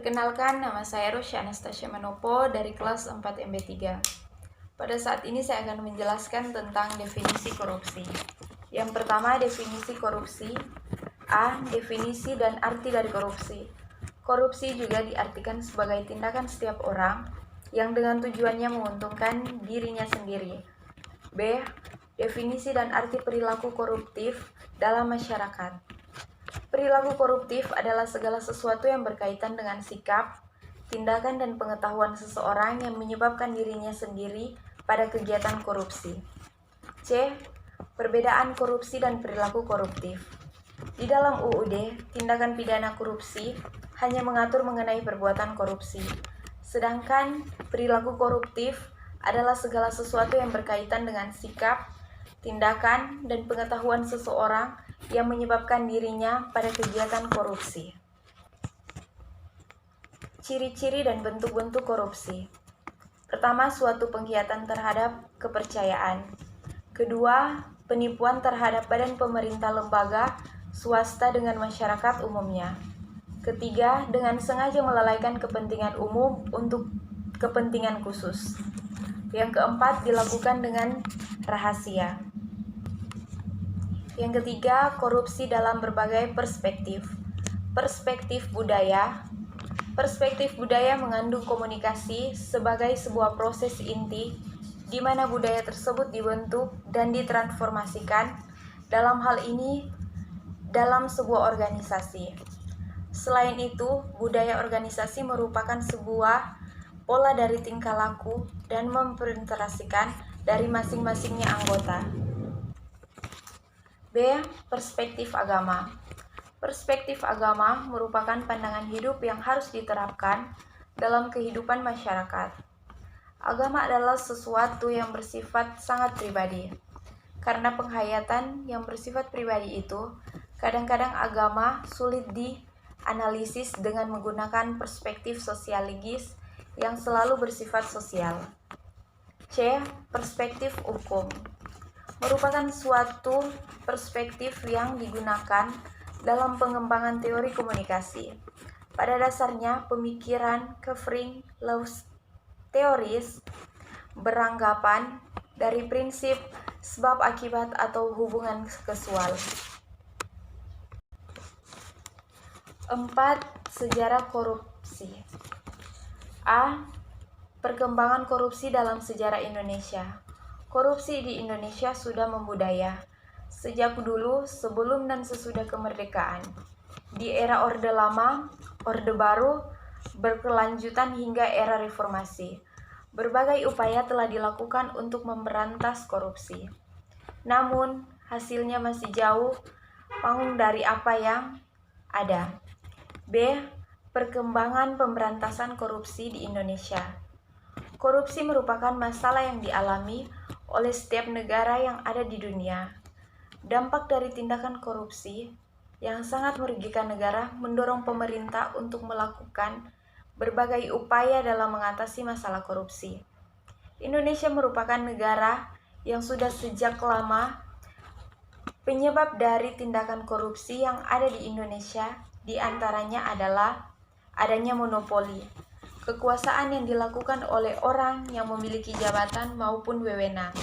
Perkenalkan, nama saya Rosya Anastasia Manopo dari kelas 4 MB3. Pada saat ini saya akan menjelaskan tentang definisi korupsi. Yang pertama, definisi korupsi. A. Definisi dan arti dari korupsi. Korupsi juga diartikan sebagai tindakan setiap orang yang dengan tujuannya menguntungkan dirinya sendiri. B. Definisi dan arti perilaku koruptif dalam masyarakat. Perilaku koruptif adalah segala sesuatu yang berkaitan dengan sikap, tindakan, dan pengetahuan seseorang yang menyebabkan dirinya sendiri pada kegiatan korupsi. C. Perbedaan korupsi dan perilaku koruptif. Di dalam UUD, tindakan pidana korupsi hanya mengatur mengenai perbuatan korupsi, sedangkan perilaku koruptif adalah segala sesuatu yang berkaitan dengan sikap, tindakan, dan pengetahuan seseorang yang menyebabkan dirinya pada kegiatan korupsi. Ciri-ciri dan bentuk-bentuk korupsi. Pertama, suatu pengkhianatan terhadap kepercayaan. Kedua, penipuan terhadap badan pemerintah, lembaga, swasta dengan masyarakat umumnya. Ketiga, dengan sengaja melalaikan kepentingan umum untuk kepentingan khusus. Yang keempat, dilakukan dengan rahasia. Yang ketiga, korupsi dalam berbagai perspektif. Perspektif budaya. Perspektif budaya mengandung komunikasi sebagai sebuah proses inti di mana budaya tersebut dibentuk dan ditransformasikan, dalam hal ini dalam sebuah organisasi. Selain itu, budaya organisasi merupakan sebuah pola dari tingkah laku dan mempresentasikan dari masing-masingnya anggota. B. Perspektif agama. Perspektif agama merupakan pandangan hidup yang harus diterapkan dalam kehidupan masyarakat. Agama adalah sesuatu yang bersifat sangat pribadi. Karena penghayatan yang bersifat pribadi itu, kadang-kadang agama sulit dianalisis dengan menggunakan perspektif sosiologis yang selalu bersifat sosial. C. Perspektif hukum. Merupakan suatu perspektif yang digunakan dalam pengembangan teori komunikasi. Pada dasarnya, pemikiran covering laws teoris beranggapan dari prinsip sebab akibat atau hubungan kausal. 4. Sejarah korupsi. A. Perkembangan korupsi dalam sejarah Indonesia. Korupsi di Indonesia sudah membudaya sejak dulu, sebelum dan sesudah kemerdekaan. Di era Orde Lama, Orde Baru, berkelanjutan hingga era reformasi. Berbagai upaya telah dilakukan untuk memberantas korupsi. Namun, hasilnya masih jauh panggung dari apa yang ada. B. Perkembangan pemberantasan korupsi di Indonesia. Korupsi merupakan masalah yang dialami oleh setiap negara yang ada di dunia. Dampak dari tindakan korupsi yang sangat merugikan negara mendorong pemerintah untuk melakukan berbagai upaya dalam mengatasi masalah korupsi. Indonesia merupakan negara yang sudah sejak lama penyebab dari tindakan korupsi yang ada di Indonesia diantaranya adalah adanya monopoli, kekuasaan yang dilakukan oleh orang yang memiliki jabatan maupun wewenang.